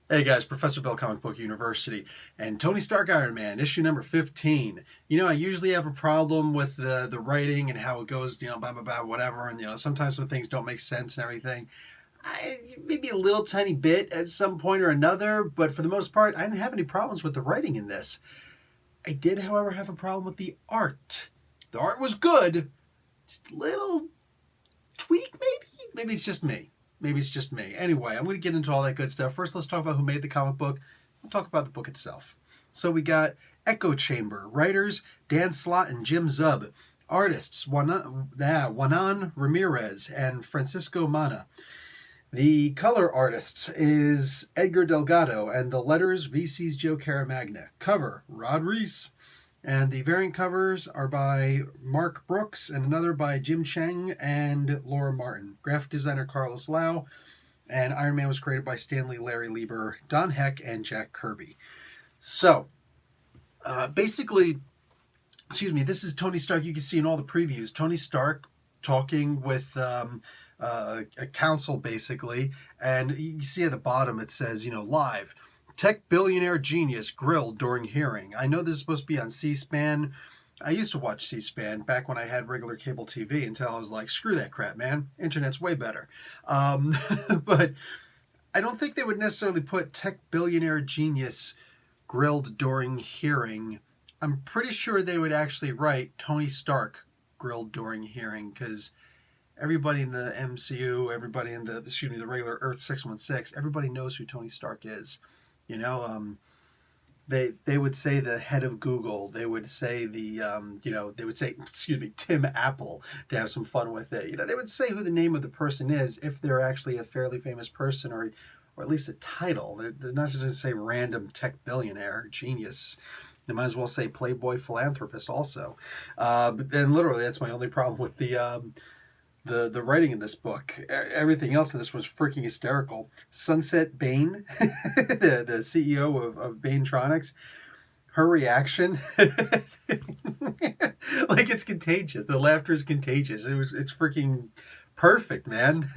Hey guys, Professor Bill, Comic Book University, and Tony Stark Iron Man, issue number 15. I usually have a problem with the writing and how it goes, blah, blah, blah, whatever, and, sometimes some things don't make sense and everything. Maybe a little tiny bit at some point or another, but for the most part, I didn't have any problems with the writing in this. I did, however, have a problem with the art. The art was good, just a little tweak, maybe? Maybe it's just me. Maybe it's just me. Anyway, I'm going to get into all that good stuff. First, let's talk about who made the comic book. We'll talk about the book itself. So we got Echo Chamber. Writers, Dan Slott and Jim Zub. Artists, Juanan Ramirez and Francisco Mana. The color artist is Edgar Delgado, and the letters, VC's Joe Caramagna. Cover, Rod Reese. And the variant covers are by Mark Brooks and another by Jim Cheng and Laura Martin. Graphic designer Carlos Lau. And Iron Man was created by Stanley Larry Lieber, Don Heck, and Jack Kirby. So, basically, this is Tony Stark. You can see in all the previews, Tony Stark talking with a council, basically. And you can see at the bottom it says, live. Tech billionaire genius grilled during hearing. I know this is supposed to be on C-SPAN. I used to watch C-SPAN back when I had regular cable TV until I was like, screw that crap, man. Internet's way better. But I don't think they would necessarily put tech billionaire genius grilled during hearing. I'm pretty sure they would actually write Tony Stark grilled during hearing, because everybody in the MCU, everybody in the regular Earth 616, everybody knows who Tony Stark is. They would say the head of Google. They would say they would say, Tim Apple, to have some fun with it. They would say who the name of the person is if they're actually a fairly famous person, or at least a title. They're not just going to say random tech billionaire genius. They might as well say playboy philanthropist also. But then literally, that's my only problem with the writing in this book. Everything else in this was freaking hysterical. Sunset Bane, the CEO of Banetronics, her reaction, like, it's contagious. The laughter is contagious. It's freaking perfect, man.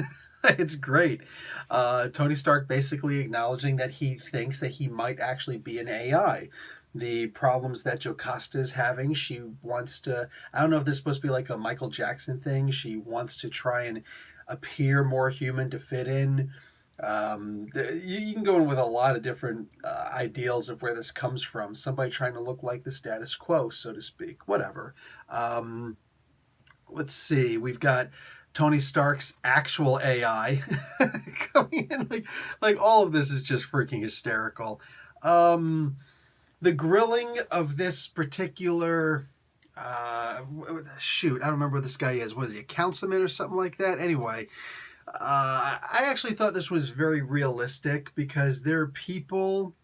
It's great. Tony Stark basically acknowledging that he thinks that he might actually be an AI. The problems that Jocasta is having, she wants to, I don't know if this is supposed to be like a Michael Jackson thing. She wants to try and appear more human to fit in. You can go in with a lot of different ideals of where this comes from. Somebody trying to look like the status quo, so to speak. Whatever. Let's see. We've got Tony Stark's actual AI coming in. Like all of this is just freaking hysterical. The grilling of this particular, I don't remember what this guy is. Was he a councilman or something like that? Anyway, I actually thought this was very realistic, because there are people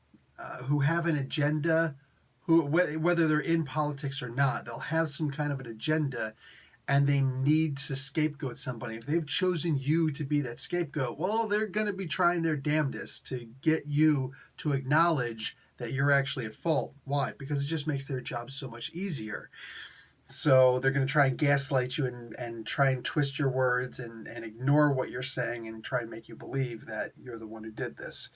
who have an agenda, who, whether they're in politics or not, they'll have some kind of an agenda, and they need to scapegoat somebody. If they've chosen you to be that scapegoat, well, they're going to be trying their damnedest to get you to acknowledge that you're actually at fault. Why? Because it just makes their job so much easier. So they're going to try and gaslight you and try and twist your words and ignore what you're saying and try and make you believe that you're the one who did this.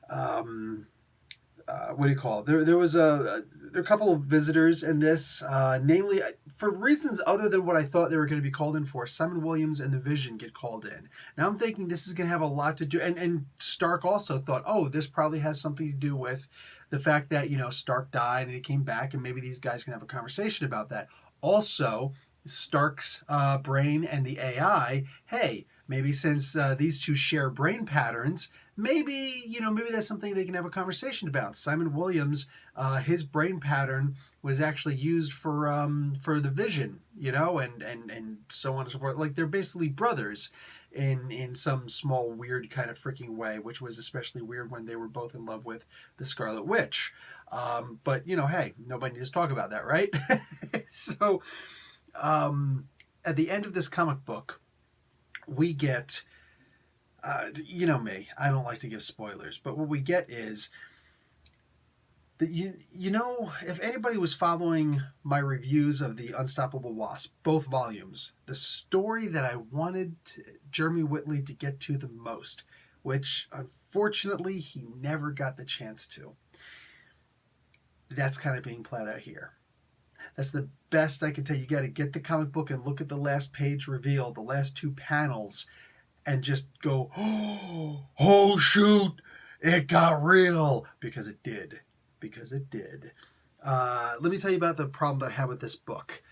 What do you call it? There were a couple of visitors in this, namely, for reasons other than what I thought they were going to be called in for. Simon Williams and the Vision get called in. Now I'm thinking this is going to have a lot to do, and Stark also thought, oh, this probably has something to do with the fact that, Stark died and he came back, and maybe these guys can have a conversation about that. Also, Stark's brain and the AI, hey, maybe since these two share brain patterns, maybe that's something they can have a conversation about. Simon Williams, his brain pattern was actually used for the Vision, and so on and so forth. Like, they're basically brothers in some small weird kind of freaking way, which was especially weird when they were both in love with the Scarlet Witch. But hey, nobody needs to talk about that, right? So at the end of this comic book, we get, me, I don't like to give spoilers, but what we get is that, if anybody was following my reviews of The Unstoppable Wasp, both volumes, the story that I wanted Jeremy Whitley to get to the most which unfortunately he never got the chance to. That's kind of being played out here. That's the best I can tell you. You got to get the comic book and look at the last page reveal, the last 2 panels, and just go, oh shoot, it got real, because it did. Because it did. Let me tell you about the problem that I had with this book.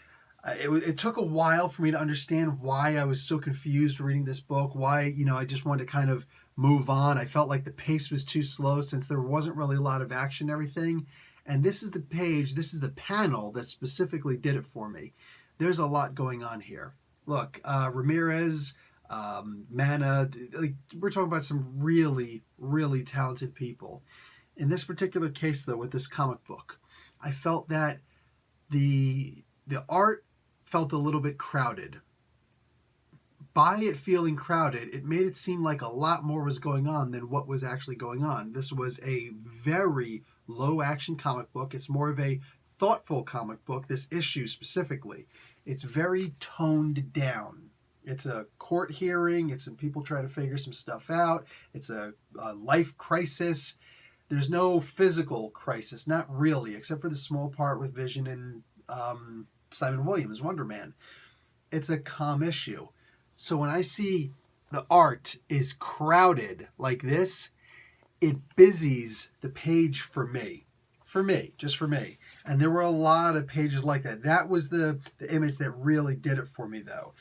It took a while for me to understand why I was so confused reading this book, why, I just wanted to kind of move on. I felt like the pace was too slow since there wasn't really a lot of action and everything. And this is the page, this is the panel that specifically did it for me. There's a lot going on here. Look, Ramirez, Mana, like, we're talking about some really, really talented people. In this particular case, though, with this comic book, I felt that the art felt a little bit crowded. By it feeling crowded, it made it seem like a lot more was going on than what was actually going on. This was a very low action comic book. It's more of a thoughtful comic book, this issue specifically. It's very toned down. It's a court hearing. It's some people trying to figure some stuff out. It's a life crisis. There's no physical crisis, not really, except for the small part with Vision and Simon Williams, Wonder Man. It's a calm issue. So when I see the art is crowded like this, it busies the page for me. For me, just for me. And there were a lot of pages like that. That was the image that really did it for me, though.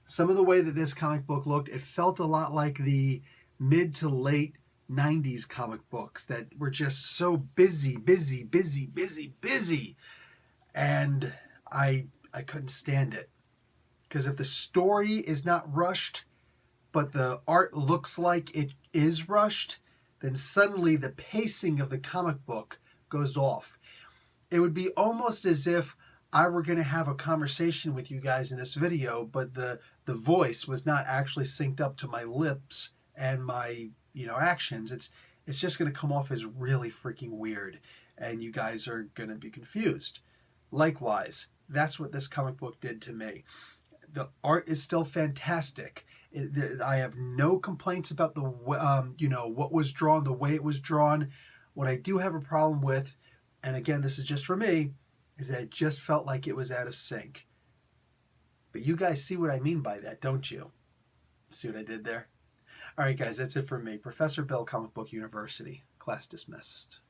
Some of the way that this comic book looked, it felt a lot like the mid to late 90s comic books that were just so busy. And I couldn't stand it. Because if the story is not rushed, but the art looks like it is rushed, then suddenly the pacing of the comic book goes off. It would be almost as if I were going to have a conversation with you guys in this video, but the voice was not actually synced up to my lips and my actions. It's just going to come off as really freaking weird, and you guys are going to be confused. Likewise, that's what this comic book did to me. The art is still fantastic. I have no complaints about the what was drawn, the way it was drawn. What I do have a problem with, and again, this is just for me, is that it just felt like it was out of sync. But you guys see what I mean by that, don't you? See what I did there? All right, guys, that's it for me. Professor Bill, Comic Book University. Class dismissed.